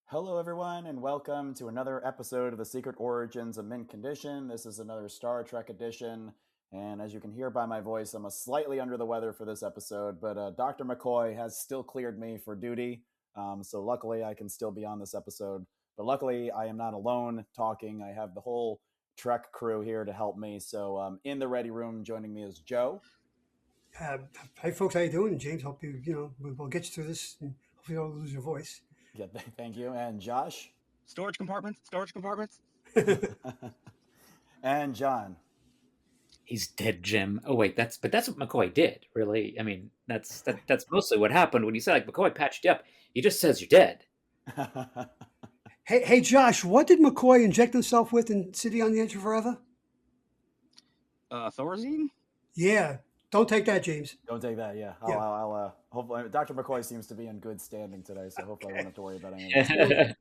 Hello, everyone, and welcome to another episode of the Secret Origins of Mint Condition. This is another Star Trek edition, and as you can hear by my voice, I'm slightly under the weather for this episode, but Dr. McCoy has still cleared me for duty, so luckily I can still be on this episode. But luckily, I am not alone talking. I have the whole Trek crew here to help me, so in the ready room joining me is Joe. Uh, Hey folks, how you doing? James, hope we'll get you through this and hopefully you don't lose your voice. Yeah, thank you. And Josh. Storage compartments. And John. He's dead, Jim. Oh wait, that's what McCoy did. Really, I mean, that's mostly what happened when you say like McCoy patched you up. He just says you're dead. Hey, Josh, what did McCoy inject himself with in City on the Edge of Forever? Thorazine? Yeah, don't take that, James. Don't take that. Yeah, Yeah. I'll hopefully Dr. McCoy seems to be in good standing today, so hopefully I won't have to worry about any of Yeah. this.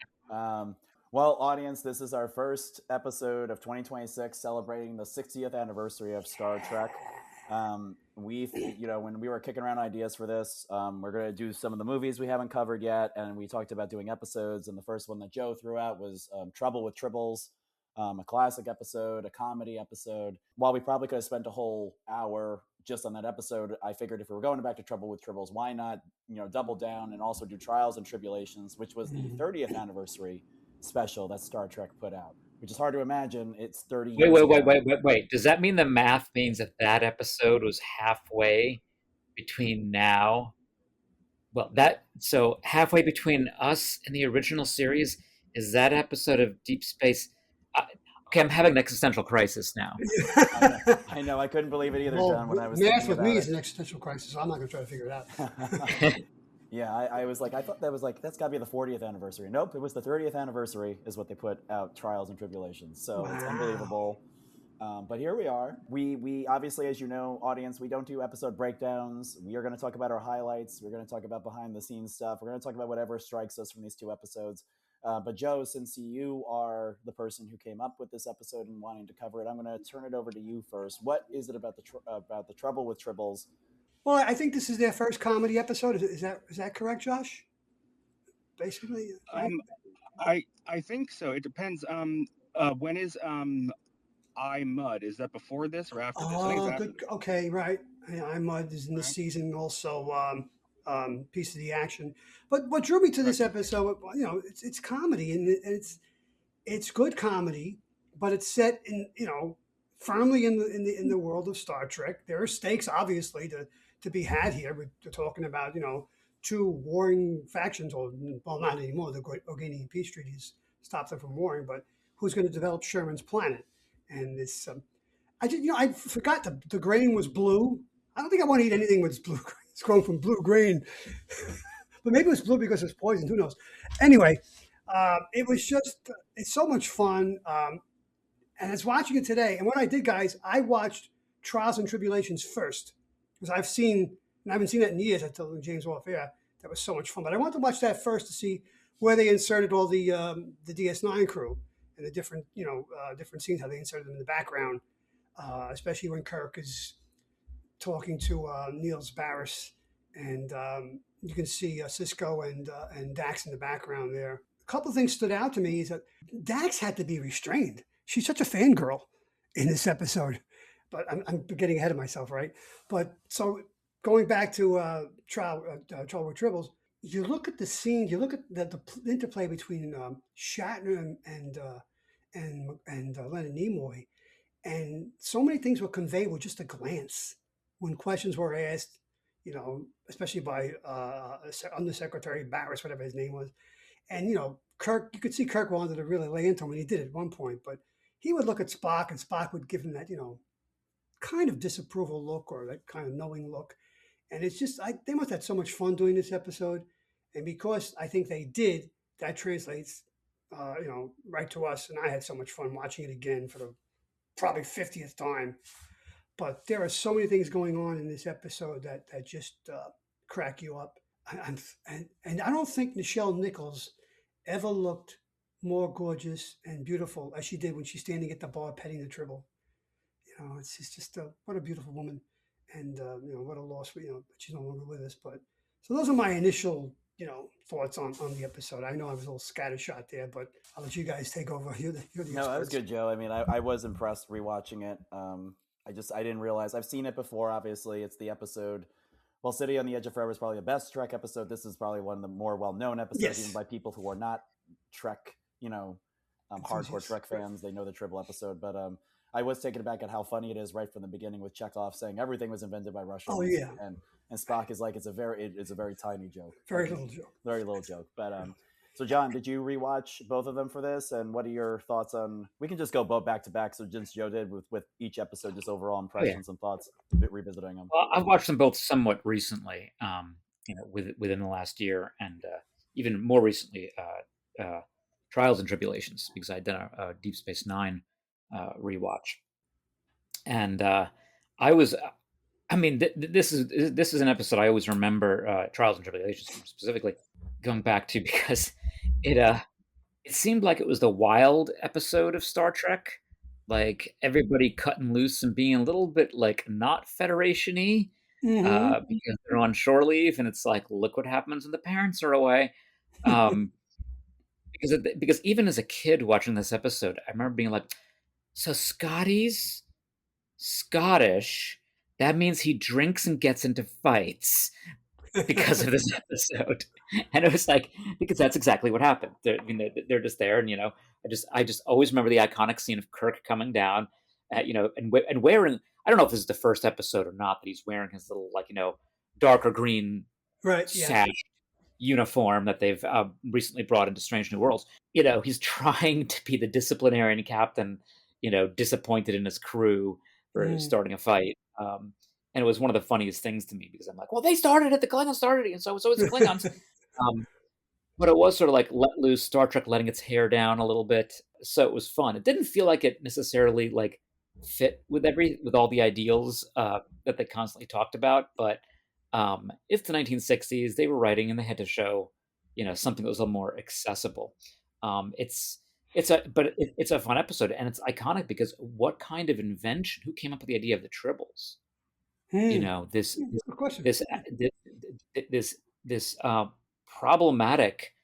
Well, audience, this is our first episode of 2026, celebrating the 60th anniversary of Star Trek. When we were kicking around ideas for this, we're going to do some of the movies we haven't covered yet, and we talked about doing episodes. And the first one that Joe threw out was Trouble with Tribbles. A classic episode, a comedy episode. While we probably could have spent a whole hour just on that episode, I figured if we were going back to Trouble with Tribbles, why not, double down and also do Trials and Tribulations, which was the 30th anniversary special that Star Trek put out, which is hard to imagine. It's 30 Wait, years wait, ago. wait, wait, wait, wait. Does that mean the math means that episode was halfway between now? Well, so halfway between us and the original series is that episode of Deep Space. Okay, I'm having an existential crisis now. I know. I couldn't believe it either, Well, John, when I was math thinking with about me it. is an existential crisis, so I'm not going to try to figure it out. Yeah, I was like, I thought that was like, that's got to be the 40th anniversary. Nope, it was the 30th anniversary is what they put out, Trials and Tribulations. So It's Wow. unbelievable. But here we are. We obviously, as you know, audience, we don't do episode breakdowns. We are going to talk about our highlights. We're going to talk about behind the scenes stuff. We're going to talk about whatever strikes us from these two episodes. But Joe, since you are the person who came up with this episode and wanting to cover it, I'm going to turn it over to you first. What is it about the Trouble with Tribbles? Well, I think this is their first comedy episode. Is that correct, Josh? Basically, right? I think so. It depends. When is I Mud? Is that before this or after this? I think it's Oh, after good. this. Okay, right. I'm is in this Right. season also piece of the action. But what drew me to this Right. episode, it's comedy and it's good comedy, but it's set in firmly in the world of Star Trek. There are stakes, obviously, to be had here. We're talking about two warring factions, or well, not anymore. The Organian Peace Treaty has stopped them from warring, but who's going to develop Sherman's planet? And this, I forgot the grain was blue. I don't think I want to eat anything with blue. It's grown from blue grain, but maybe it was blue because it's poison. Who knows? Anyway, it was just it's so much fun. And I was watching it today. And what I did, guys, I watched Trials and Tribulations first because I haven't seen that in years. I told James off air that was so much fun. But I wanted to watch that first to see where they inserted all the DS9 crew and the different scenes, how they inserted them in the background, especially when Kirk is talking to Niels Barris, and you can see Cisco and Dax in the background there. A couple of things stood out to me is that Dax had to be restrained. She's such a fangirl in this episode, but I'm getting ahead of myself, right? But so going back to Trouble with Tribbles, you look at the scene, you look at the interplay between Shatner and Leonard Nimoy, and so many things were conveyed with just a glance when questions were asked, especially by Undersecretary Barris, whatever his name was. And, Kirk, you could see Kirk wanted to really lay into him, and he did at one point, but he would look at Spock, and Spock would give him that, kind of disapproval look or that kind of knowing look. And it's just, they must have had so much fun doing this episode. And because I think they did, that translates, right to us. And I had so much fun watching it again for the probably 50th time. But there are so many things going on in this episode that just crack you up. And I don't think Nichelle Nichols ever looked more gorgeous and beautiful as she did when she's standing at the bar petting the Tribble. It's just what a beautiful woman, and what a loss. That she's no longer with us. But so those are my initial thoughts on the episode. I know I was a little scattershot there, but I'll let you guys take over. You're the No, that was experts. good, Joe. I mean, I was impressed rewatching it. I didn't realize I've seen it before. Obviously, it's the episode. Well, City on the Edge of Forever is probably the best Trek episode. This is probably one of the more well-known episodes, even Yes. by people who are not Trek, hardcore Enthusiasts. Trek fans. They know the Tribble episode, but I was taken aback at how funny it is right from the beginning with Chekhov saying everything was invented by Russians. Oh, yeah. And Spock is like it's a very tiny joke, Very little joke. very little joke. But so John, did you rewatch both of them for this? And what are your thoughts on? We can just go both back to back. So since Joe did with each episode, just overall impressions and thoughts, revisiting them. Well, I've watched them both somewhat recently, within the last year, and even more recently, Trials and Tribulations, because I'd done a Deep Space Nine rewatch, and I was. I mean, this is an episode I always remember, Trials and Tribulations specifically, going back to because it seemed like it was the wild episode of Star Trek, like everybody cutting loose and being a little bit like not Federation-y, because they're on shore leave, and it's like, look what happens when the parents are away. Because even as a kid watching this episode, I remember being like, so Scotty's Scottish. That means he drinks and gets into fights because of this episode. And it was like, because that's exactly what happened. They're just there, and I just always remember the iconic scene of Kirk coming down, and wearing. I don't know if this is the first episode or not, that he's wearing his little darker green sash uniform that they've recently brought into Strange New Worlds. He's trying to be the disciplinarian captain, disappointed in his crew for starting a fight. And it was one of the funniest things to me, because I'm like, well, they started it, the Klingons started it, and so it's the Klingons. But it was sort of like let loose, Star Trek letting its hair down a little bit. So it was fun. It didn't feel like it necessarily like fit with all the ideals that they constantly talked about. But it's the 1960s. They were writing, and they had to show, something that was a little more accessible. It's a fun episode, and it's iconic because what kind of invention? Who came up with the idea of the Tribbles? This problematic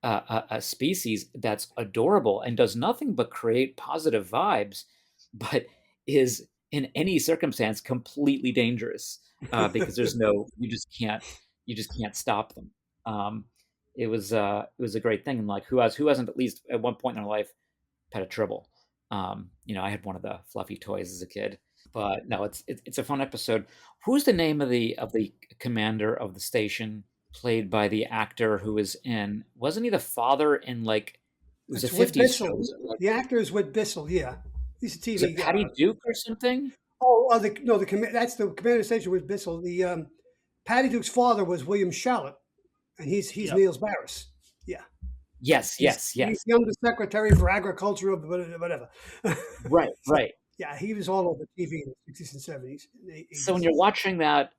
a species that's adorable and does nothing but create positive vibes, but is in any circumstance completely dangerous, because you just can't stop them. It was a great thing, and like who hasn't at least at one point in their life pet a Tribble? I had one of the fluffy toys as a kid. But no, it's a fun episode. Who's the name of the commander of the station, played by the actor who was in? Wasn't he the father in it was It's a Whit 50s Bissell. show? The actor is Whit Bissell. Yeah, he's a TV. Was it Patty Duke or something? That's the commander of the station, Whit Bissell. The Patty Duke's father was William Shallot, and he's Niels Barris. Yeah. Yes. He's the undersecretary for agriculture of whatever. Right. Yeah, he was all over TV in the 60s and 70s. So when you're watching that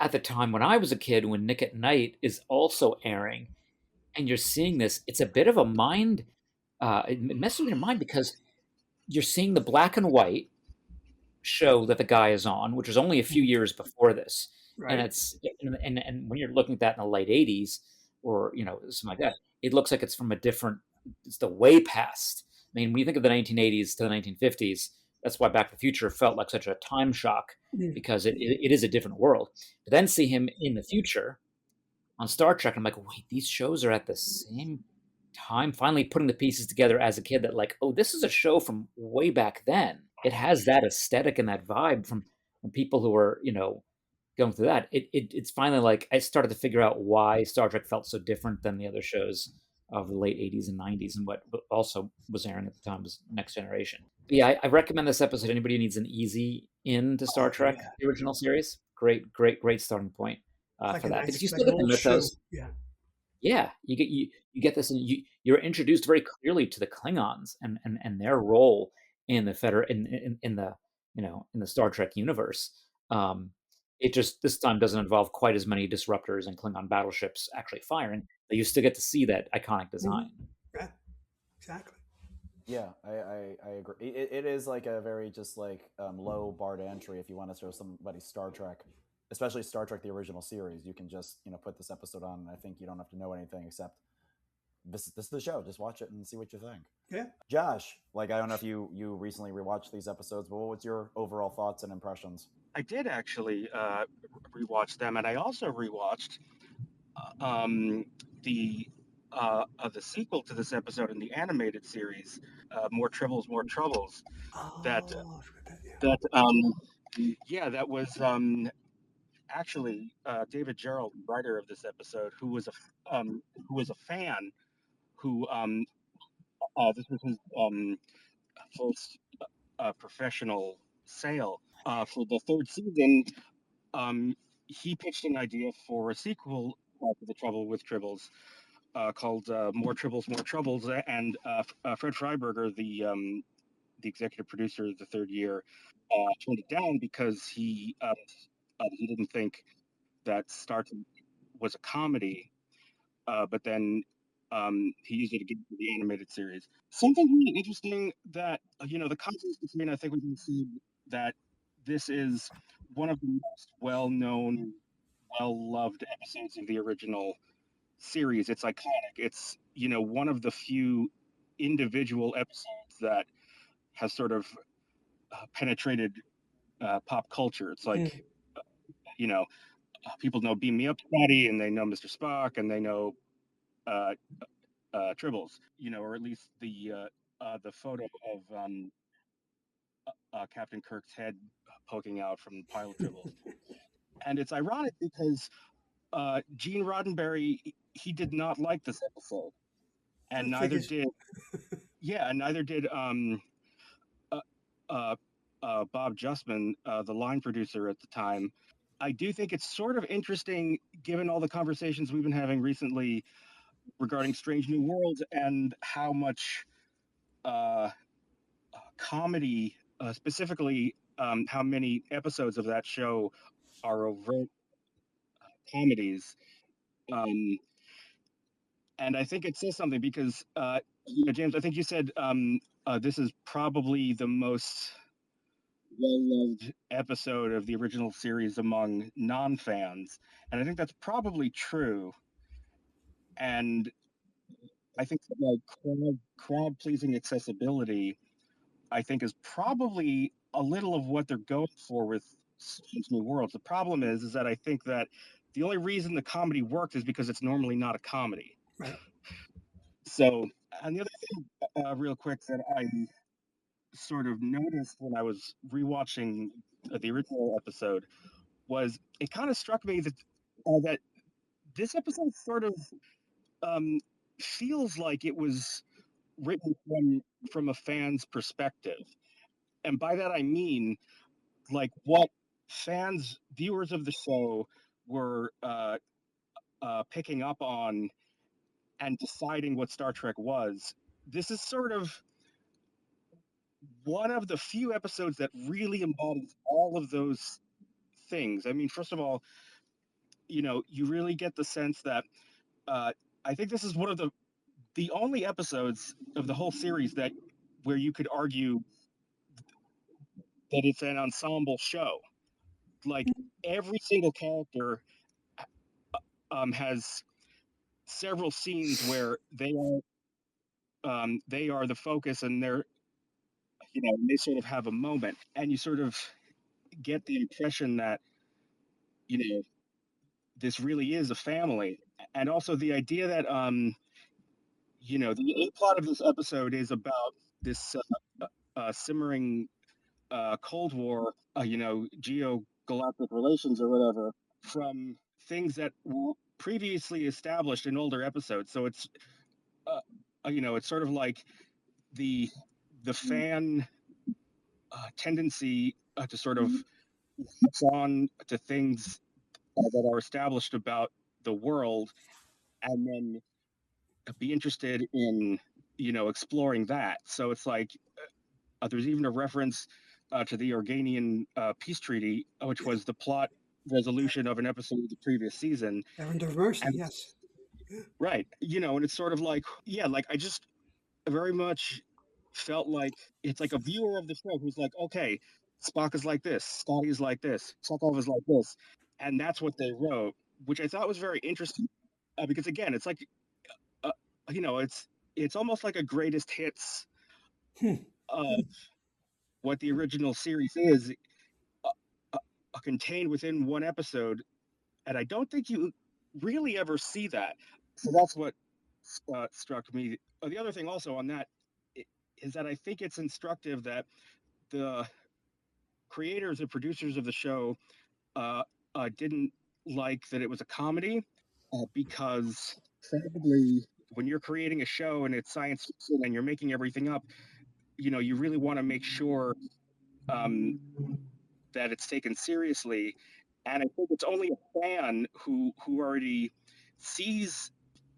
at the time when I was a kid, when Nick at Night is also airing, and you're seeing this, it's a bit of a mind. It messes with your mind, because you're seeing the black and white show that the guy is on, which was only a few years before this, right. and when you're looking at that in the late 80s or something like that, it looks like it's from it's the way past. I mean, when you think of the 1980s to the 1950s, that's why Back to the Future felt like such a time shock, because it is a different world. But then see him in the future on Star Trek, I'm like, wait, these shows are at the same time. Finally putting the pieces together as a kid, that like, oh, this is a show from way back then. It has that aesthetic and that vibe from people who were going through that. It's finally like I started to figure out why Star Trek felt so different than the other shows of the late 80s and 90s, and what also was airing at the time was Next Generation. But yeah, I recommend this episode. Anybody who needs an easy into Star Trek, the original series, great starting point for that, because you still get the mythos. Yeah, you get this, and you're introduced very clearly to the Klingons and their role in the in the Star Trek universe. It just this time doesn't involve quite as many disruptors and Klingon battleships actually firing, but you still get to see that iconic design. Yeah, exactly. Yeah, I agree. It is like a very just like low bar to entry if you want to show somebody Star Trek. especially Star Trek the original series, you can just put this episode on, and I think you don't have to know anything except this is the show. Just watch it and see what you think. Yeah. Josh, like, I don't know if you recently rewatched these episodes, but what's your overall thoughts and impressions? I did actually rewatch them, and I also rewatched um, the sequel to this episode in the animated series, More Tribbles, More Troubles. That Oh, I forgot that. Yeah. that was actually David Gerald, writer of this episode, who was a fan. Who This was his first professional sale for the third season. He pitched an idea for a sequel to the Trouble with Tribbles, called More Tribbles, More Troubles, and Fred Freiberger, the executive producer of the third year, turned it down because he didn't think that Star Trek was a comedy, but then he used it again for the animated series. Something really interesting that the contrast between, I think we can see that this is one of the most well-known, well-loved episodes of the original series. It's iconic. It's one of the few individual episodes that has sort of penetrated pop culture. It's like people know Beam Me Up Daddy, and they know Mr. Spock, and they know uh, Tribbles, or at least the photo of Captain Kirk's head poking out from Pilot Tribbles. And it's ironic because Gene Roddenberry, he did not like this episode, and neither did uh, uh, Bob Justman, the line producer at the time. I do think it's sort of interesting, given all the conversations we've been having recently regarding Strange New Worlds and how much comedy, specifically how many episodes of that show are overt comedies. Um, and I think it says something because, James, I think you said this is probably the most well-loved episode of the original series among non-fans, and I think that's probably true. And I think that, like, crowd-pleasing accessibility, I think, is probably a little of what they're going for with Strange New Worlds. The problem is that I think that the only reason the comedy worked is because it's normally not a comedy. Right. So, and the other thing, real quick, that I sort of noticed when I was rewatching the original episode was it kind of struck me that this episode sort of um, feels like it was written from a fan's perspective, and by that I mean like what viewers of the show were picking up on and deciding what Star Trek was. This is sort of one of the few episodes that really embodies all of those things. I mean, first of all, you really get the sense that I think this is one of the only episodes of the whole series that where you could argue that it's an ensemble show. Like every single character has several scenes where they are the focus, and they sort of have a moment, and you sort of get the impression that you know this really is a family, and also the idea that the A plot of this episode is about this simmering Cold War, geo-galactic relations or whatever, from things that were previously established in older episodes. So it's sort of like the fan tendency to sort of latch on to things that are established about the world, and then be interested in exploring that. So it's like there's even a reference to the Organian peace treaty, which was the plot resolution of an episode of the previous season. Errand of Mercy, And yes. Yeah. right, and it's sort of like, yeah, like I just very much felt like it's like a viewer of the show who's like, okay, Spock is like this, Scotty is like this, Chekhov is like this, and that's what they wrote, which I thought was very interesting, because again, it's like, uh, it's almost like a greatest hits of what the original series is, uh, contained within one episode, and I don't think you really ever see that. So that's what struck me. The other thing also on that is that I think it's instructive that the creators and producers of the show uh, didn't like that it was a comedy, because probably when you're creating a show and it's science fiction and you're making everything up, you really want to make sure um, that it's taken seriously. And I think it's only a fan who already sees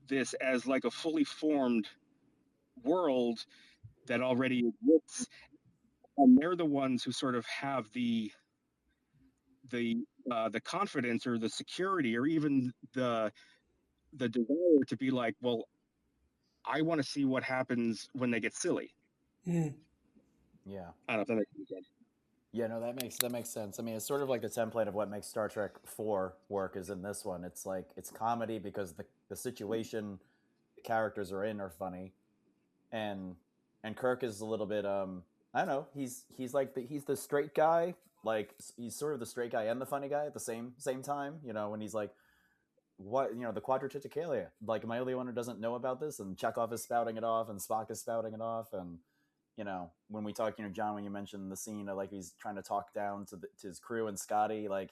this as like a fully formed world that already exists, and they're the ones who sort of have the confidence or the security or even the desire to be like, well, I want to see what happens when they get silly. Mm. Yeah. I don't know if that makes any sense. Yeah, no, that makes sense. I mean, it's sort of like the template of what makes Star Trek 4 work is in this one. It's like it's comedy because the situation the characters are in are funny, and Kirk is a little bit I don't know. He's like he's the straight guy. Like he's sort of the straight guy and the funny guy at the same time. You know, when he's like, what, the quadriticale. Like, am I the only one who doesn't know about this? And Chekhov is spouting it off, and Spock is spouting it off, and when we talk, John, when you mentioned the scene of like he's trying to talk down to his crew and Scotty, like,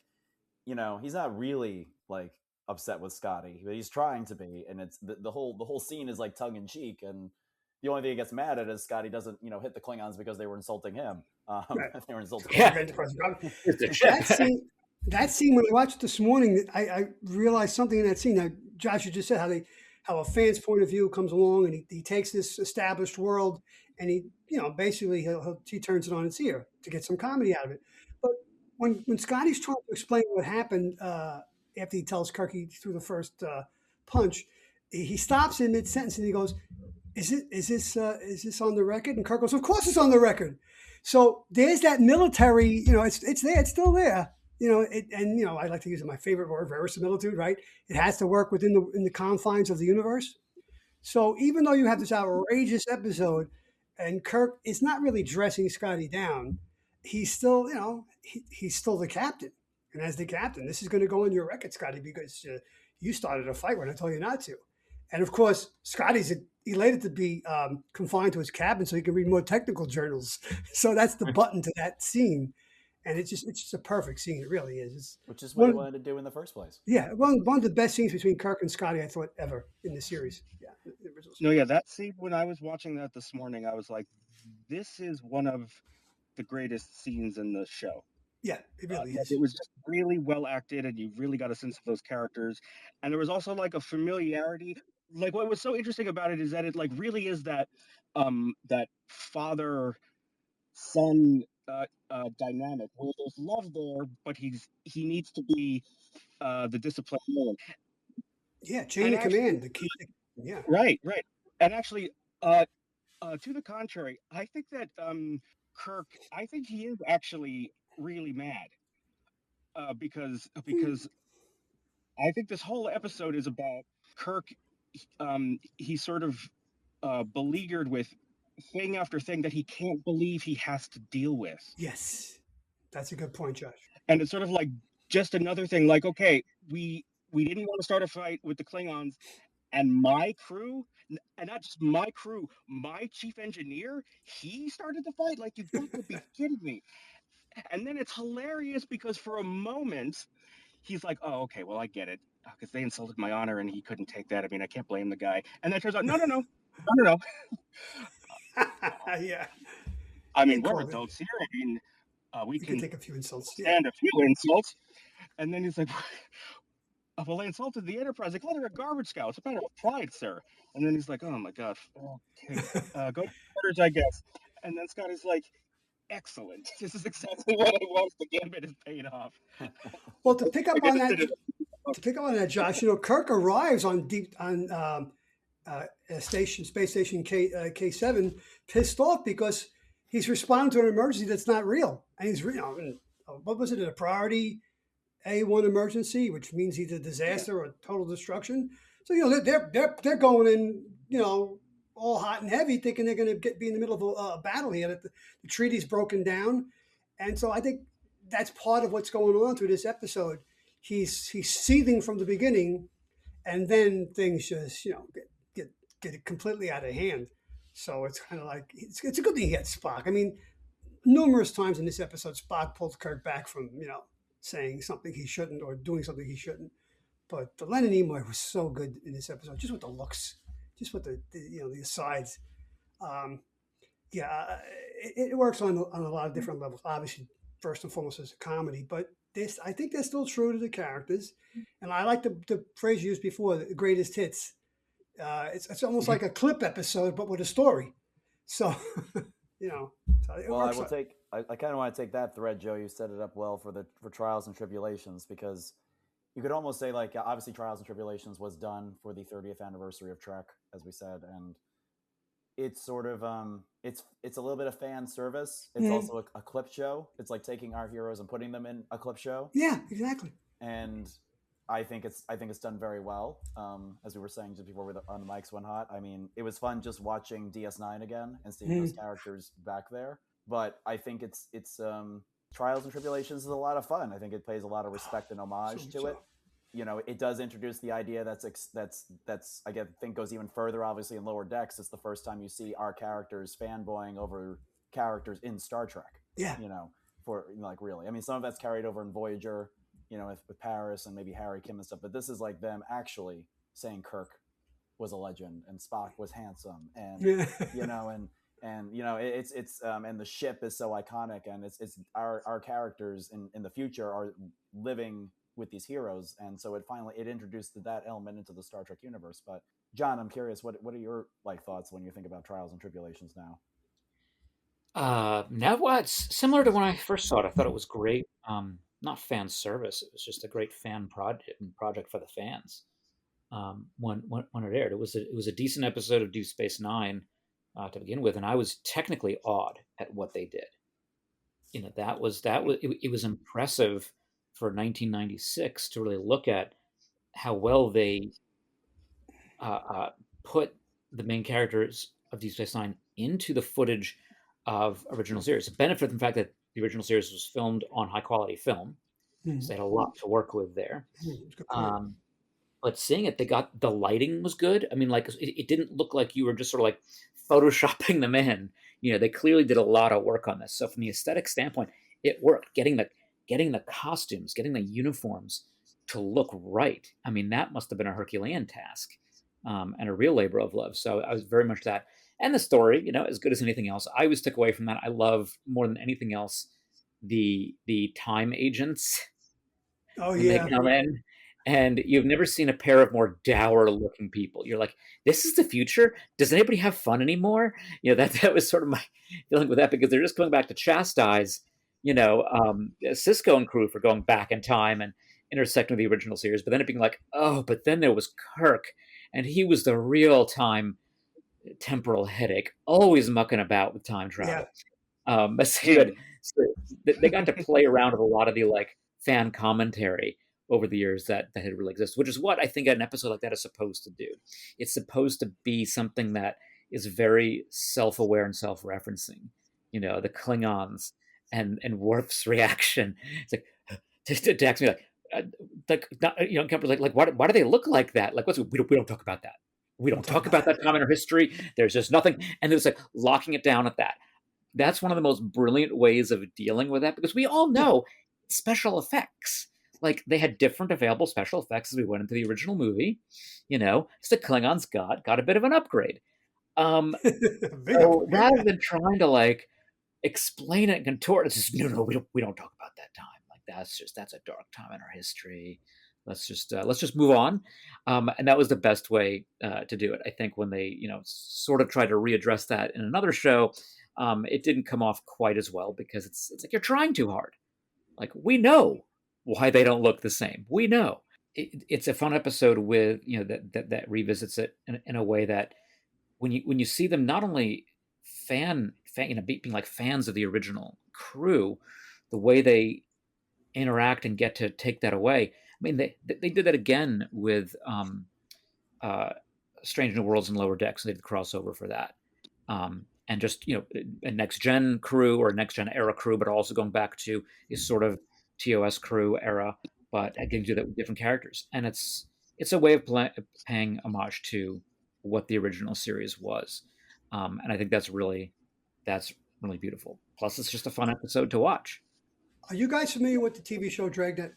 he's not really like upset with Scotty, but he's trying to be, and it's the whole scene is like tongue in cheek, and the only thing he gets mad at is Scotty doesn't hit the Klingons because they were insulting him. Right. They were insulting Yeah. him. That scene when I watched it this morning, I realized something in that scene. Now, Josh, you just said how a fan's point of view comes along and he takes this established world and he basically he turns it on its ear to get some comedy out of it. But when Scotty's trying to explain what happened after he tells Kirk he threw the first punch, he stops in mid sentence and he goes, "Is this on the record?" And Kirk goes, "Of course it's on the record." So there's that military, it's there, it's still there, I like to use my favorite word, verisimilitude, right? It has to work within the confines of the universe. So even though you have this outrageous episode, and Kirk is not really dressing Scotty down, he's still, he's still the captain, and as the captain, this is going to go on your record, Scotty, because you started a fight when I told you not to. And of course, Scotty's elated to be confined to his cabin so he can read more technical journals. So that's the button to that scene. And it's just a perfect scene. It really is. Which is what he wanted to do in the first place. Yeah, one of the best scenes between Kirk and Scotty, I thought, ever in the series. Yeah. No, yeah, that scene, when I was watching that this morning, I was like, this is one of the greatest scenes in the show. Yeah, it really is. It was just really well acted, and you really got a sense of those characters. And there was also like a familiarity. Like, what was so interesting about it is that it like really is that that father son dynamic where there's love there, but he needs to be the disciplined man. Yeah, chain of command. The key. Yeah. Right. And actually, to the contrary, I think that Kirk, I think he is actually really mad because I think this whole episode is about Kirk. He's sort of beleaguered with thing after thing that he can't believe he has to deal with. Yes, that's a good point, Josh. And it's sort of like just another thing. Like, okay, we didn't want to start a fight with the Klingons, and my crew, and not just my crew, my chief engineer, he started the fight. Like, you've got to be kidding me. And then it's hilarious because for a moment, he's like, oh, okay, well, I get it. Because they insulted my honor and he couldn't take that. I mean, I can't blame the guy. And then it turns out, no. Yeah. I mean, we're adults here. I mean, we can take a few insults. Stand a few insults. And then he's like, well, they insulted the Enterprise. Like, well, they're a garbage scout. It's a matter of pride, sir. And then he's like, oh, my God. Okay. Go to quarters, I guess. And then Scott is like, excellent. This is exactly what I want. The gambit is paid off. Well, to pick up on that, Josh, Kirk arrives on space station K7 pissed off because he's responding to an emergency that's not real, and he's what was it, a priority A1 emergency, which means either disaster or total destruction. So they're going in, all hot and heavy, thinking they're going to be in the middle of a battle here. That the treaty's broken down, and so I think that's part of what's going on through this episode. He's seething from the beginning, and then things just get completely out of hand. So it's kind of like it's a good thing he had Spock. I mean, numerous times in this episode, Spock pulled Kirk back from saying something he shouldn't or doing something he shouldn't. But the Leonard Nimoy was so good in this episode, just with the looks, just with the asides. Um, it works on a lot of different levels. Obviously, first and foremost, as a comedy, but I think they're still true to the characters. And I like the phrase used before, the greatest hits. It's almost like a clip episode, but with a story. So, so it Well, works. I kind of want to take that thread, Joe. You set it up well for Trials and Tribulations, because you could almost say, like, obviously Trials and Tribulations was done for the 30th anniversary of Trek, as we said, and it's sort of it's a little bit of fan service. It's also a clip show. It's like taking our heroes and putting them in a clip show. Yeah, exactly. And I think it's done very well. As we were saying just before on the mics went hot, I mean, it was fun just watching DS9 again and seeing those characters back there. But I think it's Trials and Tribulations is a lot of fun. I think it pays a lot of respect and homage to it. It does introduce the idea that's I think goes even further. Obviously, in Lower Decks, it's the first time you see our characters fanboying over characters in Star Trek. Yeah. Really. I mean, some of that's carried over in Voyager, with Paris and maybe Harry Kim and stuff. But this is like them actually saying Kirk was a legend and Spock was handsome, and it's and the ship is so iconic, and it's our characters in the future are living with these heroes, and so it introduced that element into the Star Trek universe. But John, I'm curious, what are your thoughts when you think about Trials and Tribulations now? Now, it's similar to when I first saw it. I thought it was great. Not fan service; it was just a great fan project for the fans. When it aired, it was a decent episode of Deep Space Nine to begin with, and I was technically awed at what they did. That was it was impressive for 1996 to really look at how well they put the main characters of Deep Space Nine into the footage of original series. The benefit from the fact that the original series was filmed on high quality film, so they had a lot to work with there. But seeing it, the lighting was good. I mean, like it didn't look like you were just sort of like photoshopping them in. They clearly did a lot of work on this. So from the aesthetic standpoint, it worked. Getting the costumes, getting the uniforms to look right. I mean, that must have been a Herculean task, and a real labor of love. So I was very much that. And the story, as good as anything else. I always took away from that. I love more than anything else the time agents. Oh, when they come in. And you've never seen a pair of more dour looking people. You're like, this is the future? Does anybody have fun anymore? That was sort of my feeling with that, because they're just going back to chastise, Cisco and crew for going back in time and intersecting with the original series. But then it being like, oh, but then there was Kirk, and he was the real time temporal headache, always mucking about with time travel. So they got to play around with a lot of the fan commentary over the years that had really existed, which is what I think an episode like that is supposed to do. It's supposed to be something that is very self-aware and self-referencing. The Klingons and Worf's reaction. It's like to text me why do they look like that? Like, we don't talk about that. We don't talk about that time in our history. There's just nothing, and there's locking it down at that. That's one of the most brilliant ways of dealing with that, because we all know special effects. Like, they had different available special effects as we went into the original movie. So the Klingons got a bit of an upgrade. So rather than trying to explain it and contort, it's just no, we don't talk about that time. That's a dark time in our history. Let's just move on. And that was the best way to do it. I think when they sort of tried to readdress that in another show, it didn't come off quite as well, because it's like you're trying too hard. Like, we know why they don't look the same. We know. It's a fun episode with that revisits it in a way that when you see them not only being like fans of the original crew, the way they interact and get to take that away. I mean, they did that again with Strange New Worlds and Lower Decks. They did the crossover for that. And just, a next gen crew or next gen era crew, but also going back to a sort of TOS crew era, but getting to do that with different characters. And it's a way of paying homage to what the original series was. And I think that's really beautiful. Plus, it's just a fun episode to watch. Are you guys familiar with the TV show Dragnet?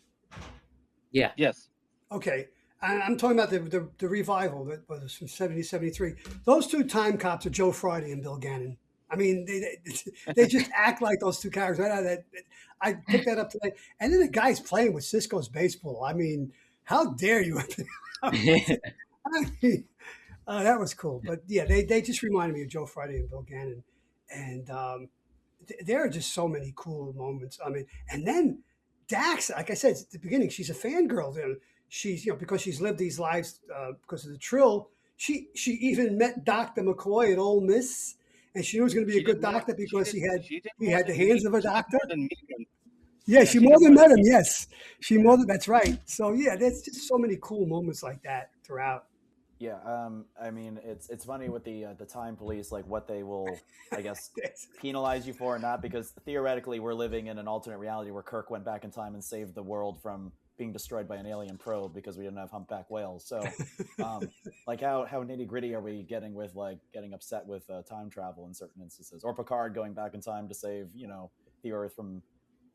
Yeah. Yes. Okay. I'm talking about the revival that was from 70, 73. Those two time cops are Joe Friday and Bill Gannon. I mean, they just act like those two characters. I picked that up today. And then the guy's playing with Cisco's baseball. I mean, how dare you? I mean, that was cool. But yeah, they just reminded me of Joe Friday and Bill Gannon. And there are just so many cool moments. I mean, and then Dax, like I said at the beginning, she's a fangirl. She's, because she's lived these lives because of the Trill. She even met Dr. McCoy at Ole Miss, and she knew he was going to be a good doctor because he had the hands of a doctor. Yeah, she more than met him. Yes, that's right. So yeah, there's just so many cool moments like that throughout. Yeah, I mean, it's funny with the time police, like what they will, I guess, penalize you for or not, because theoretically we're living in an alternate reality where Kirk went back in time and saved the world from being destroyed by an alien probe because we didn't have humpback whales. So, like how nitty gritty are we getting with like getting upset with time travel in certain instances, or Picard going back in time to save the Earth from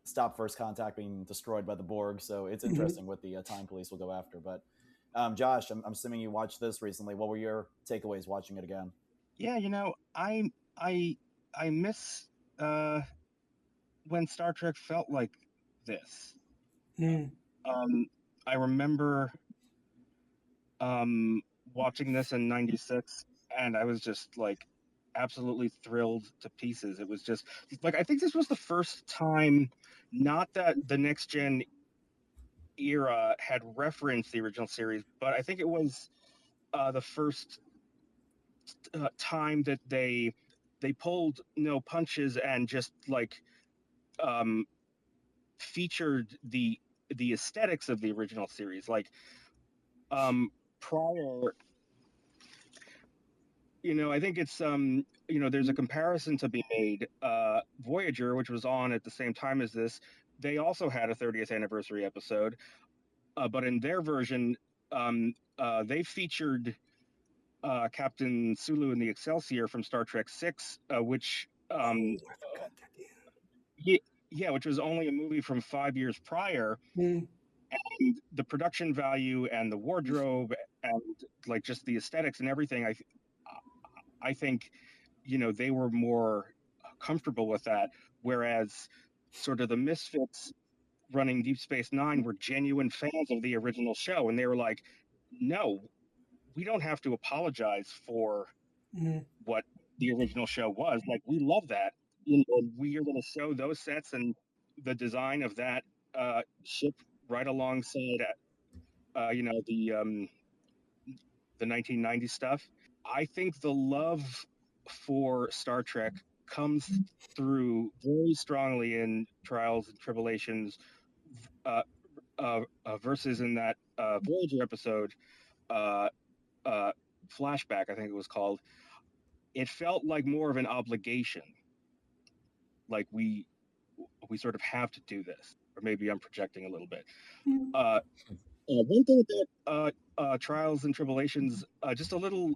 stop first contact being destroyed by the Borg. So it's interesting what the time police will go after, but. Josh, I'm assuming you watched this recently. What were your takeaways watching it again? Yeah, I miss when Star Trek felt like this. I remember watching this in '96, and I was just like absolutely thrilled to pieces. It was just like, I think this was the first time, not that the Next Gen era had referenced the original series, but I think it was the first time that they pulled no punches and just like featured the aesthetics of the original series. Like prior, I think it's there's a comparison to be made. Voyager, which was on at the same time as this, they also had a 30th anniversary episode, but in their version, they featured Captain Sulu and the Excelsior from Star Trek VI, which I forgot that. Yeah, which was only a movie from 5 years prior. And the production value and the wardrobe and like just the aesthetics and everything, I think they were more comfortable with that, whereas sort of the misfits running Deep Space Nine were genuine fans of the original show, and they were like, no, we don't have to apologize for what the original show was. Like, we love that. We are going to show those sets and the design of that ship right alongside, the 1990 stuff. I think the love for Star Trek comes through very strongly in Trials and Tribulations, versus in that Voyager episode, Flashback, I think it was called. It felt like more of an obligation. Like we sort of have to do this, or maybe I'm projecting a little bit. One thing about Trials and Tribulations, just a little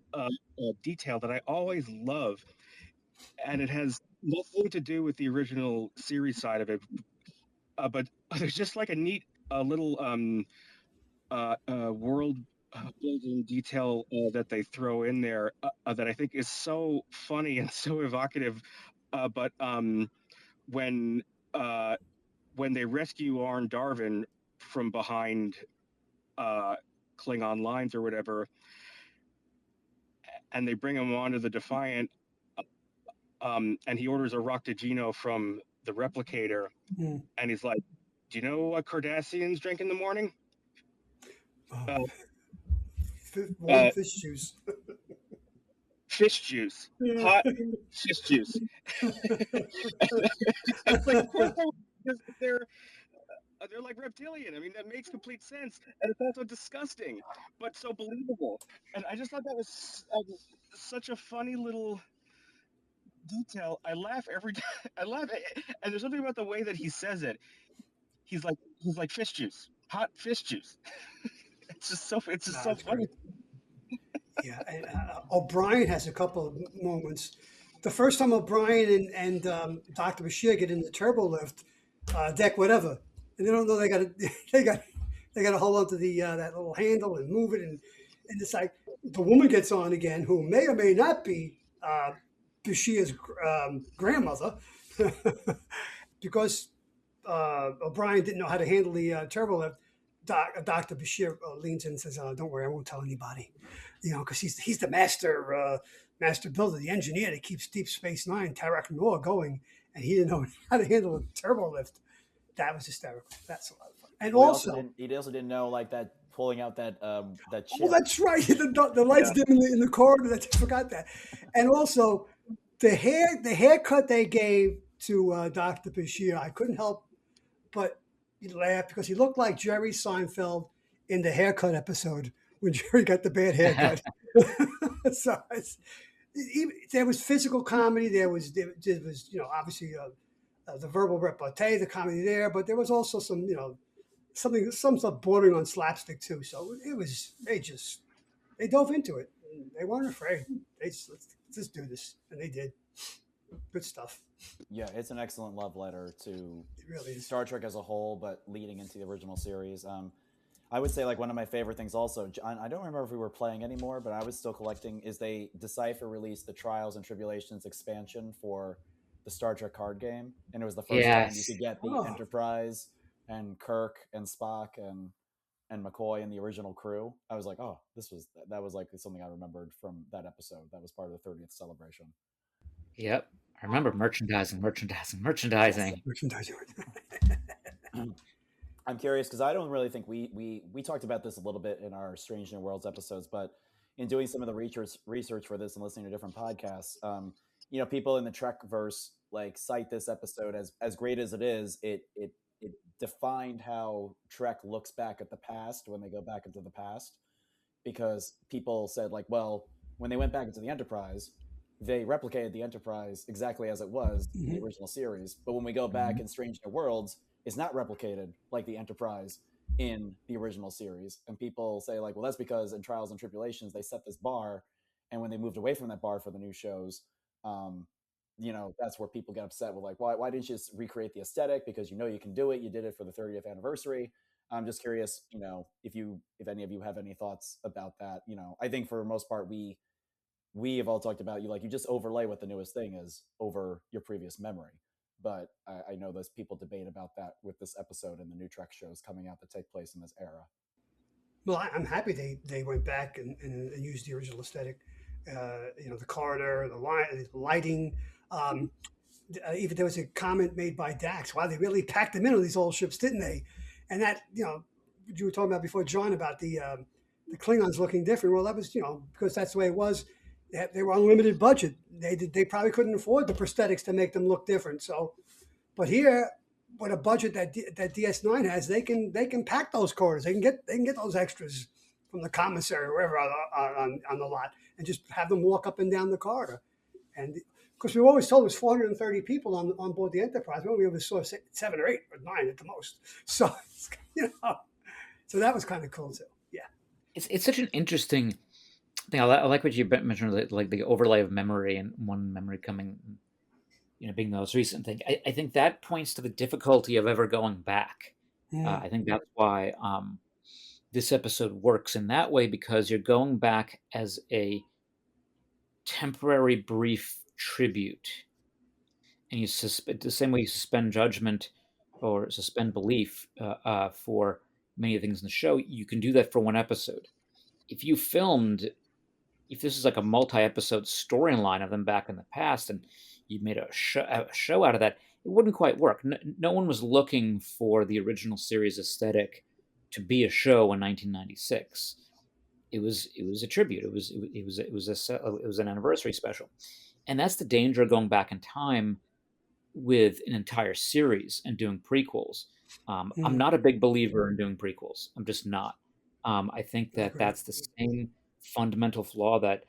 detail that I always love, and it has nothing to do with the original series side of it, but there's just like a neat little world building detail that they throw in there that I think is so funny and so evocative. But when they rescue Arn Darvin from behind Klingon lines or whatever, and they bring him onto the Defiant, and he orders a Roctigino from the replicator, and he's like, "Do you know what Cardassians drink in the morning?" Fish juice. Fish juice. Hot fish juice. It's like, of course, they're they're like reptilian. I mean, that makes complete sense, and it's also disgusting, but so believable. And I just thought that was such a funny little detail. I laugh every time. I laugh, and there's something about the way that he says it. He's like fish juice, hot fish juice. It's just No, so that's funny. great. Yeah, and O'Brien has a couple of moments. The first time O'Brien and Dr. Bashir get in the turbo lift, deck whatever, and they don't know they got to they got they got to hold on to the that little handle and move it, and it's like the woman gets on again, who may or may not be Bashir's grandmother, because O'Brien didn't know how to handle the turbo lift. Dr. Bashir leans in and says, "Don't worry, I won't tell anybody." Because he's the master builder, the engineer that keeps Deep Space Nine, Tarak Noor going, and he didn't know how to handle a turbo lift. That was hysterical. That's a lot of fun. And Well, also, he also didn't know like that pulling out that chip. oh, that's right. The lights dim in the corridor. I forgot that. And also, the haircut they gave to Dr. Bashir, I couldn't help but laugh because he looked like Jerry Seinfeld in the haircut episode when Jerry got the bad haircut. So there was physical comedy. There was obviously the verbal repartee, the comedy there, but there was also some some stuff bordering on slapstick too. So they dove into it. They weren't afraid. Let's just do this, and they did. Good stuff. Yeah, it's an excellent love letter to It really is. Star Trek as a whole, but leading into the original series. I would say like one of my favorite things also, John, I don't remember if we were playing anymore, but I was still collecting, is they Decipher released the Trials and Tribulations expansion for the Star Trek card game. And it was the first time you Yes. could get the Oh. Enterprise and Kirk and Spock and McCoy and the original crew. I was like, oh, that was like something I remembered from that episode. That was part of the 30th celebration. Yep. I remember merchandising. Merchandising. I'm curious because I don't really think we talked about this a little bit in our Strange New Worlds episodes, but in doing some of the research for this and listening to different podcasts, people in the Trekverse like cite this episode as great as it is. It defined how Trek looks back at the past when they go back into the past, because people said like, well, when they went back into the Enterprise, they replicated the Enterprise exactly as it was in the original series. But when we go back in Strange New Worlds, it's not replicated like the Enterprise in the original series. And people say like, well, that's because in Trials and Tribulations, they set this bar. And when they moved away from that bar for the new shows, that's where people get upset with like, why didn't you just recreate the aesthetic? Because you can do it. You did it for the 30th anniversary. I'm just curious, if any of you have any thoughts about that. I think for the most part, we have all talked about you just overlay what the newest thing is over your previous memory. But I know there's people debate about that with this episode and the new Trek shows coming out that take place in this era. Well, I'm happy they went back and used the original aesthetic. The corridor, the lighting. Even there was a comment made by Dax. Wow, they really packed them in on these old ships, didn't they? And that, you were talking about before, John, about the Klingons looking different. Well, that was, because that's the way it was. They were unlimited budget. They probably couldn't afford the prosthetics to make them look different. So, but here, with a budget that DS9 has, they can pack those corridors. They can get those extras from the commissary or wherever on the lot, and just have them walk up and down the corridor. And because we were always told there's 430 people on board the Enterprise, we only ever saw 7 or 8 or 9 at the most. So so that was kind of cool too. Yeah, it's such an interesting thing. I like what you mentioned, like the overlay of memory and one memory coming, being the most recent thing. I think that points to the difficulty of ever going back. I think that's why this episode works in that way, because you're going back as a temporary, brief tribute, and you the same way you suspend judgment or suspend belief for many of the things in the show. You can do that for one episode. If this is like a multi-episode storyline of them back in the past, and you made a show out of that, it wouldn't quite work. No one was looking for the original series aesthetic to be a show in 1996. It was a tribute. It was an anniversary special, and that's the danger of going back in time with an entire series and doing prequels. I'm not a big believer in doing prequels. I'm just not. I think that Agreed. that's the same fundamental flaw that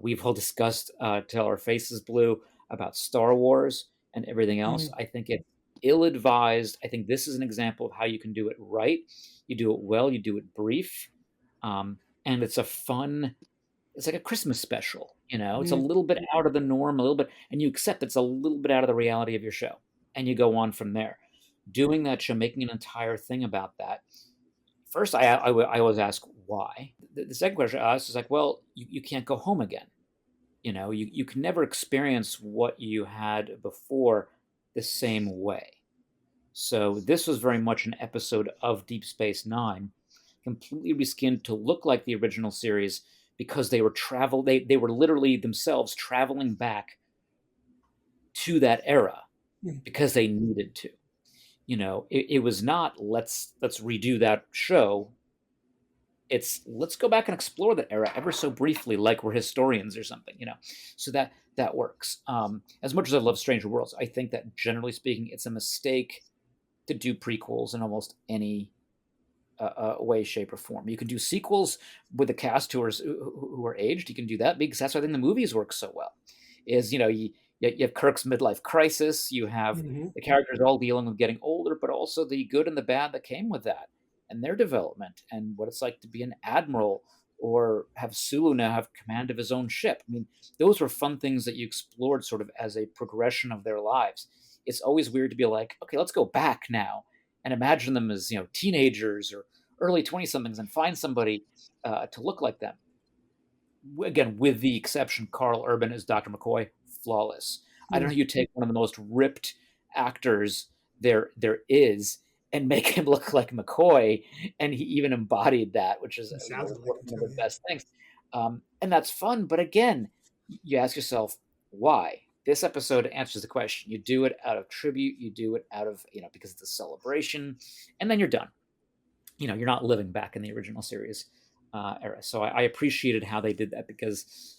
we've all discussed till our faces blue about Star Wars and everything else. I think it's ill-advised. I think this is an example of how you can do it right. You do it well. You do it brief, and it's a fun. It's like a Christmas special. It's a little bit out of the norm, a little bit, and you accept it's a little bit out of the reality of your show, and you go on from there. Doing that show, making an entire thing about that. First, I always ask why. The second question I ask is like, well, you can't go home again. You can never experience what you had before the same way. So this was very much an episode of Deep Space Nine, completely reskinned to look like the original series because they were literally themselves traveling back to that era because they needed to. It was not let's redo that show. It's let's go back and explore that era ever so briefly, like we're historians or something. So that works. As much as I love Stranger Worlds, I think that generally speaking, it's a mistake to do prequels in almost any way, shape, or form. You can do sequels with the cast who are aged. You can do that because that's why I think the movies work so well. You have Kirk's midlife crisis. You have the characters all dealing with getting older, but also the good and the bad that came with that, and their development, and what it's like to be an admiral or have Sulu now have command of his own ship. I mean, those were fun things that you explored sort of as a progression of their lives. It's always weird to be like, okay, let's go back now and imagine them as teenagers or early 20-somethings and find somebody to look like them. Again, with the exception, Carl Urban as Dr. McCoy, flawless. I don't know how you take one of the most ripped actors there is and make him look like McCoy, and he even embodied that, which is one of the best things. And that's fun, but again, you ask yourself, why? This episode answers the question. You do it out of tribute, you do it out of, because it's a celebration, and then you're done. You're not living back in the original series era. So I appreciated how they did that, because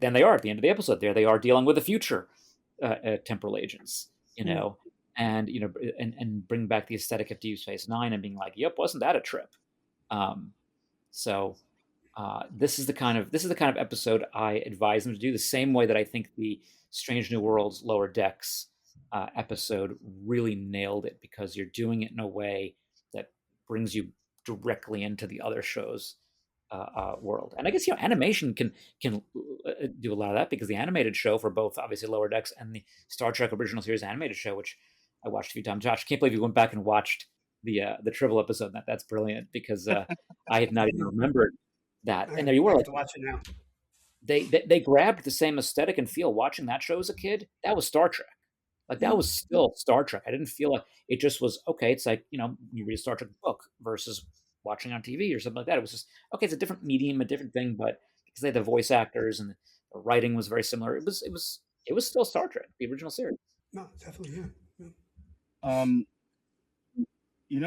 then they are at the end of the episode. There they are dealing with the future temporal agents, and and bring back the aesthetic of Deep Space Nine and being like, "Yep, wasn't that a trip?" So this is the kind of episode I advise them to do, the same way that I think the Strange New Worlds Lower Decks episode really nailed it, because you're doing it in a way that brings you directly into the other show's world. And I guess animation can do a lot of that, because the animated show for both obviously Lower Decks and the Star Trek original series animated show, which I watched a few times. Josh, can't believe you went back and watched the Tribble episode. That's brilliant, because I had not even remembered that. And there you were, like, to watch it now. They grabbed the same aesthetic and feel watching that show as a kid. That was Star Trek. Like, that was still Star Trek. I didn't feel like it just was, okay, it's like, you read a Star Trek book versus watching on TV or something like that. It was just, okay, it's a different medium, a different thing, but because they had the voice actors and the writing was very similar, it was still Star Trek, the original series. No, definitely, yeah.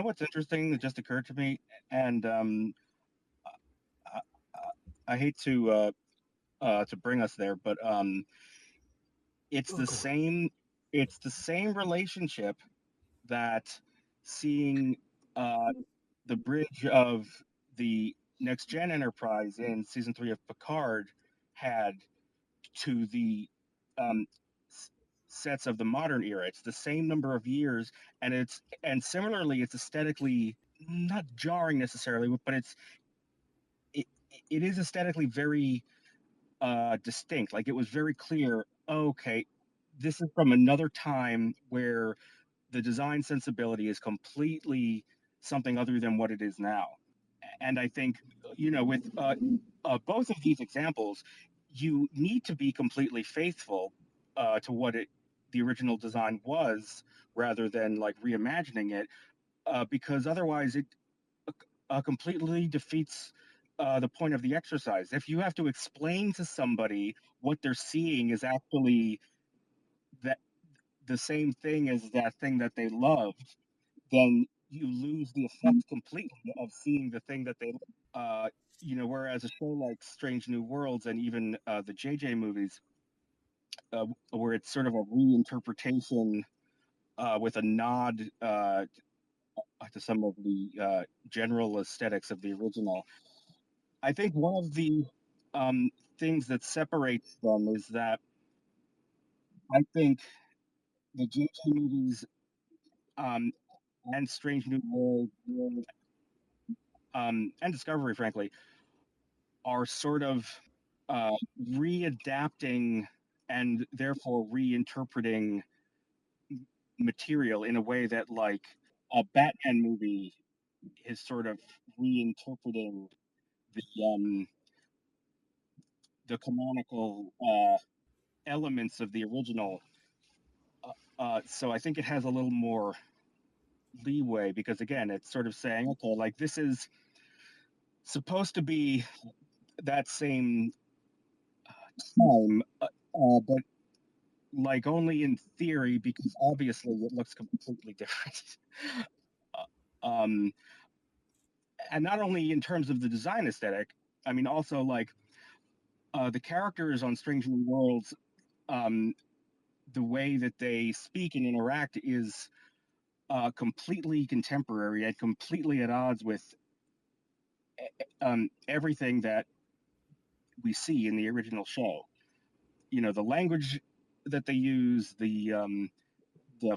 What's interesting that just occurred to me, and I hate to bring us there, but it's the same relationship that seeing the bridge of the Next Gen Enterprise in season 3 of Picard had to the sets of the modern era. It's the same number of years, and similarly, it's aesthetically not jarring necessarily, but it is aesthetically very distinct. Like, it was very clear. Okay, this is from another time where the design sensibility is completely something other than what it is now. And I think, with both of these examples, you need to be completely faithful to what the original design was, rather than like reimagining it, because otherwise it completely defeats the point of the exercise. If you have to explain to somebody what they're seeing is actually that the same thing as that thing that they loved, then you lose the effect completely of seeing the thing that they love. Whereas a show like Strange New Worlds and even the JJ movies, where it's sort of a reinterpretation with a nod to some of the general aesthetics of the original. I think one of the um, things that separates them is that I think the JJ movies um, and Strange New World and Discovery, frankly, are sort of uh, readapting and therefore reinterpreting material in a way that, like, a Batman movie is sort of reinterpreting the the canonical elements of the original. So I think it has a little more leeway because, again, it's sort of saying, okay, like this is supposed to be that same time, but like only in theory because obviously it looks completely different. um, and not only in terms of the design aesthetic, I mean also like the characters on Strange New Worlds, um, the way that they speak and interact is completely contemporary and completely at odds with everything that we see in the original show. You know, the language that they use, the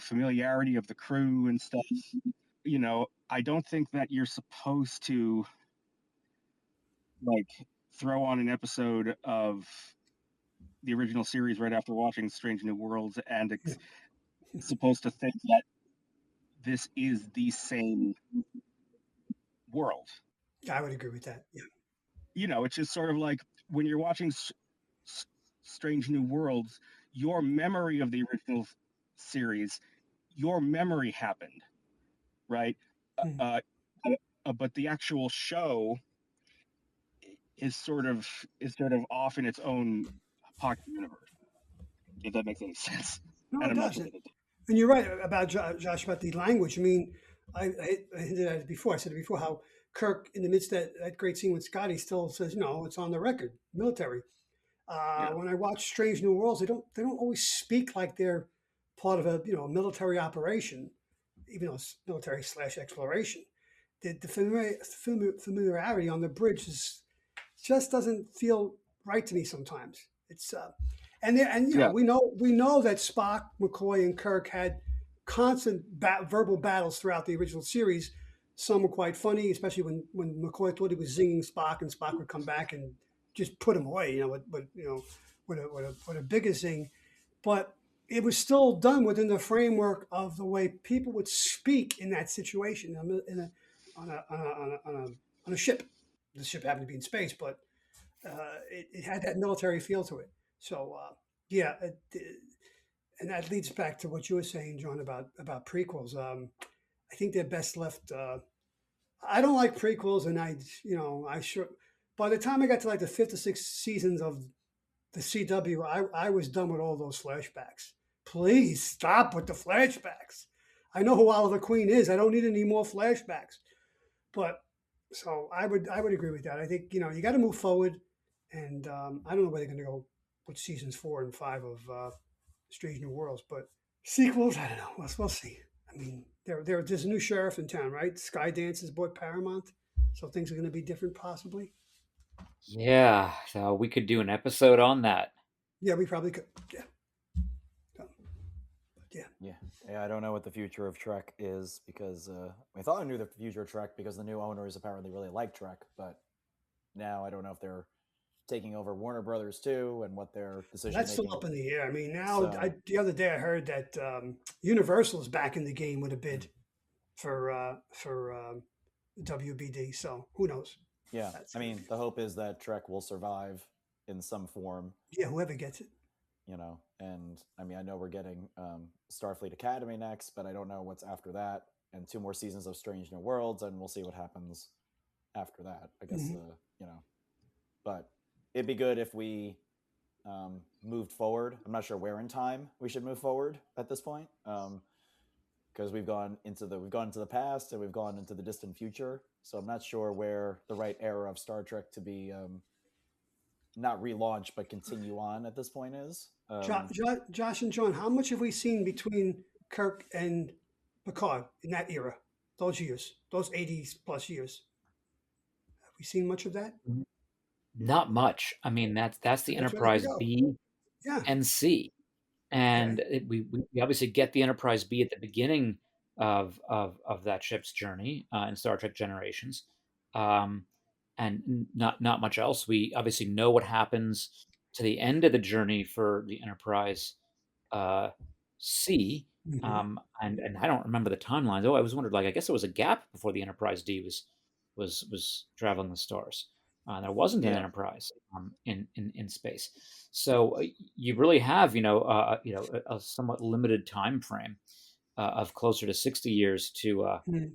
familiarity of the crew and stuff. You know, I don't think that you're supposed to like throw on an episode of the original series right after watching Strange New Worlds and supposed to think that this is the same world. I would agree with that. Yeah. You know, it's just sort of like when you're watching Strange New Worlds, your memory of the original series, your memory happened, right? Mm. Uh, but the actual show is sort of off in its own pocket universe. If that makes any sense, No, and it I'm not sure doesn't. that it does. And you're right about Josh about the language. I mean, I hinted at it before. I said it before how Kirk, in the midst of that great scene with Scotty, still says, it's on the record, military. Yeah, When I watch Strange New Worlds, they don't always speak like they're part of a military operation, even though it's military / exploration. The familiarity on the bridge just doesn't feel right to me sometimes. It's and yeah, we know that Spock, McCoy, and Kirk had constant verbal battles throughout the original series. Some were quite funny, especially when McCoy thought he was zinging Spock, and Spock would come back and just put him away. With a bigger zing, but it was still done within the framework of the way people would speak in that situation on a ship. The ship happened to be in space, but it had that military feel to it. So yeah, and that leads back to what you were saying, John, about prequels. I think they're best left. I don't like prequels, and I sure. By the time I got to like the fifth or sixth seasons of the CW, I was done with all those flashbacks. Please stop with the flashbacks. I know who Oliver Queen is. I don't need any more flashbacks. But so I would agree with that. I think you got to move forward, and I don't know where they're going to go with seasons 4 and 5 of Strange New Worlds, but sequels, I don't know. We'll see. I mean, there's a new sheriff in town, right? Skydance has bought Paramount, so things are going to be different, possibly. Yeah, so we could do an episode on that. Yeah, we probably could. Yeah. Yeah. Yeah, I don't know what the future of Trek is because I thought I knew the future of Trek because the new owners apparently really like Trek, but now I don't know if they're taking over Warner Brothers too and what their decision That's still making. up in the air. I mean, now So, the other day I heard that Universal is back in the game with a bid for WBD. So who knows? yeah, That's I gonna mean, be, the hope is that Trek will survive in some form, yeah, whoever gets it. and I mean, I know we're getting Starfleet Academy next, but I don't know what's after that, and 2 more seasons of Strange New Worlds, and we'll see what happens after that. I guess, Mhm. But it'd be good if we moved forward. I'm not sure where in time we should move forward at this point, because we've gone into the past and we've gone into the distant future. So I'm not sure where the right era of Star Trek to be not relaunch but continue on at this point is. Josh and John, how much have we seen between Kirk and Picard in that era? those years, those 80 plus years. Have we seen much of that? Not much. I mean, that's the That's where they Enterprise go. B Yeah. and C. And Okay. we obviously get the Enterprise B at the beginning of that ship's journey in Star Trek Generations, um, and not much else. We obviously know what happens to the end of the journey for the Enterprise uh, C, Mm-hmm. and I don't remember the timelines. Oh, I was wondered, like, I guess there was a gap before the Enterprise D was traveling the stars. There wasn't an Yeah. Enterprise in space, so you really have a somewhat limited time frame of closer to 60 years Mm-hmm.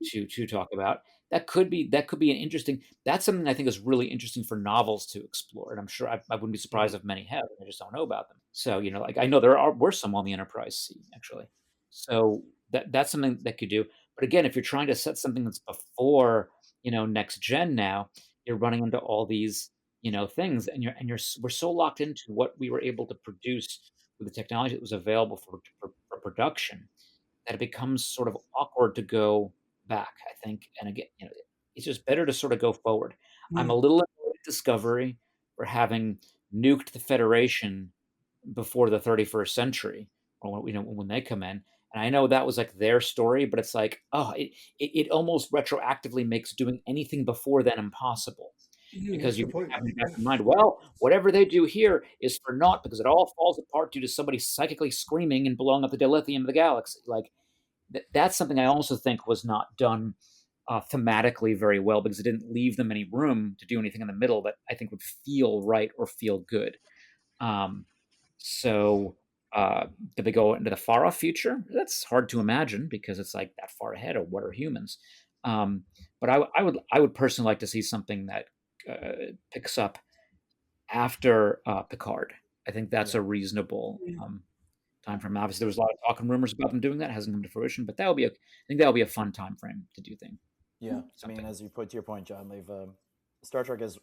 to talk about. That could be an interesting. That's something I think is really interesting for novels to explore, and I'm sure I wouldn't be surprised if many have. I just don't know about them. So like I know were some on the Enterprise C actually. So that's something that could do. But again, if you're trying to set something that's before next gen now, you're running into all these things, and we're so locked into what we were able to produce with the technology that was available for production that it becomes sort of awkward to go back, I think. And again, it's just better to sort of go forward. I'm a little annoyed at Discovery for having nuked the Federation before the 31st century, or when they come in. And I know that was like their story, but it's like, oh, it almost retroactively makes doing anything before then impossible. That's Because a you good point. have in the back of your mind, well, whatever they do here is for naught because it all falls apart due to somebody psychically screaming and blowing up the dilithium of the galaxy. Like that's something I also think was not done thematically very well because it didn't leave them any room to do anything in the middle that I think would feel right or feel good. Um, so did they go into the far off future? That's hard to imagine because it's like that far ahead of what are humans. But I would personally like to see something that picks up after Picard. I think that's Yeah. a reasonable Mm. time frame. Obviously, there was a lot of talk and rumors about them doing that. It hasn't come to fruition, but I think that would be a fun time frame to do things. Yeah. I mean, Something. as you put to your point, John, they've Star Trek has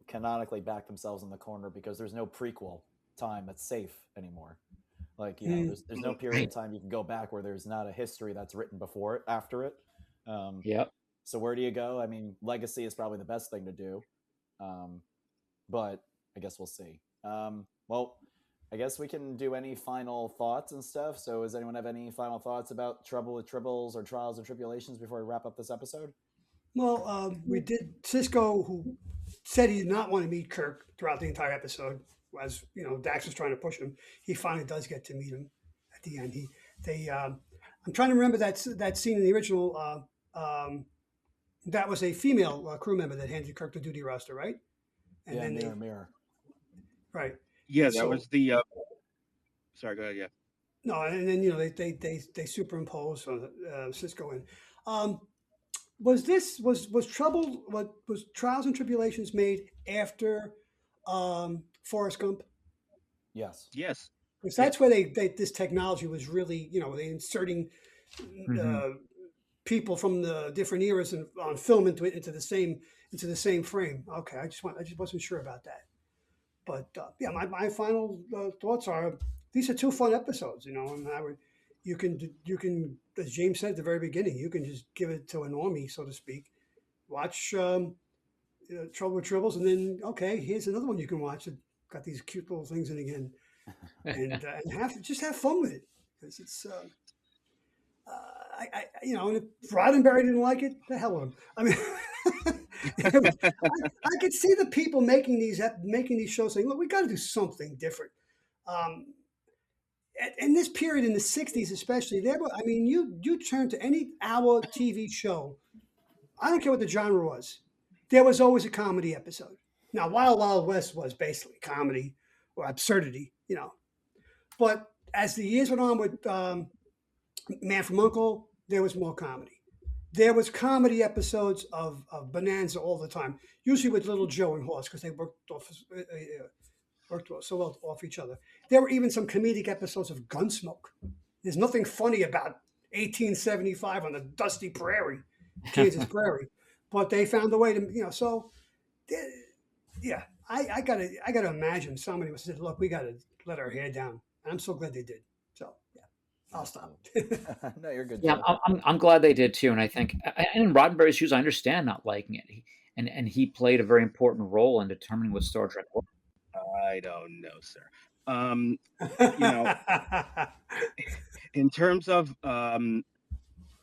canonically backed themselves in the corner because there's no prequel time that's safe anymore. Like Mm. there's no period of time you can go back where there's not a history that's written before it, after it. Um, Yep. so where do you go? I mean, legacy is probably the best thing to do, um, but I guess we'll see. Well, I guess we can do any final thoughts and stuff. So, does anyone have any final thoughts about Trouble with Tribbles or Trials and Tribulations before we wrap up this episode? Well, we did Cisco, who said he did not want to meet Kirk throughout the entire episode. As Dax was trying to push him, he finally does get to meet him at the end. I'm trying to remember that scene in the original. That was a female crew member that handed Kirk the duty roster, right? And Yeah, then mirror, mirror. right. Yeah, And that so was the. Sorry, go ahead. Yeah. no, and then they superimpose Cisco in. Um, was Trouble? What was Trials and Tribulations made after Forrest Gump? Yes. Yes. Because Yeah. that's where this technology was really, they inserting Mm-hmm. uh, people from the different eras and on film into the same frame. Okay, I just wasn't sure about that. But yeah, my final thoughts are these are two fun episodes, and you can, as James said at the very beginning, you can just give it to a normie, so to speak. Watch Trouble with Tribbles, and then okay, here's another one you can watch. It got these cute little things in again, and have fun with it because it's. And if Roddenberry didn't like it, the hell with him. I mean, I could see the people making these shows saying, "Look, we got to do something different." Um, in this period in the '60s, especially, I mean, you turn to any hour TV show. I don't care what the genre was. There was always a comedy episode. Now, Wild Wild West was basically comedy or absurdity, But as the years went on with Man from Uncle, there was more comedy. There was comedy episodes of Bonanza all the time, usually with Little Joe and Horse because they worked so well off each other. There were even some comedic episodes of Gunsmoke. There's nothing funny about 1875 on the dusty prairie, Kansas prairie, but they found a way to, So, yeah, I gotta imagine somebody must have said, "Look, we gotta let our hair down." And I'm so glad they did. So, yeah. I'll stop. No, you're good, Yeah, Joe. I'm glad they did too, and I think, and in Roddenberry's shoes, I understand not liking it. And he played a very important role in determining what Star Trek was. I don't know, sir. You know, in terms of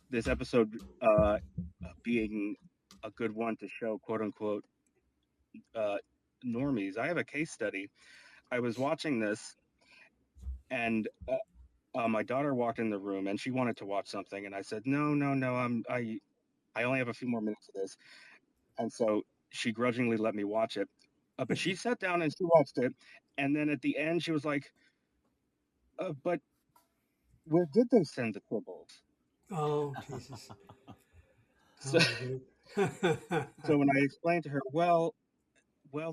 this episode being a good one to show quote unquote normies, I have a case study. I was watching this, and my daughter walked in the room, and she wanted to watch something, and I said, "No, no, no. I only have a few more minutes of this," and so she grudgingly let me watch it. But she sat down and she watched it, and then at the end, she was like, "But where did they send the Tribbles?" Oh, Jesus. So, Oh, my goodness. so when I explained to her, well,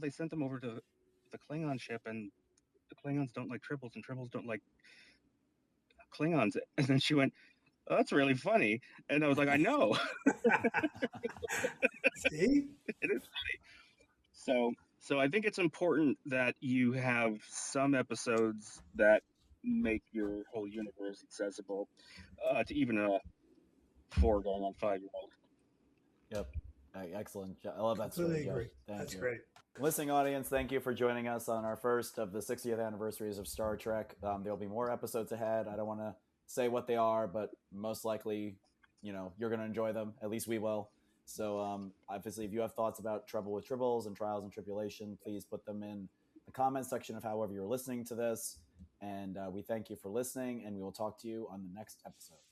they sent them over to the Klingon ship, and the Klingons don't like Tribbles, and Tribbles don't like Klingons. And then she went, "Oh, that's really funny," and I was like, "I know." See? It is. So I think it's important that you have some episodes that make your whole universe accessible to even a 4 going on 5-year-old. Yep. Excellent. I love that story, Completely Joe. agree. Thank That's you. great. Listening audience, thank you for joining us on our first of the 60th anniversaries of Star Trek. There'll be more episodes ahead. I don't want to say what they are, but most likely, you're going to enjoy them. At least we will. So obviously, if you have thoughts about Trouble with Tribbles and Trials and Tribulation, please put them in the comment section of however you're listening to this. And we thank you for listening, and we will talk to you on the next episode.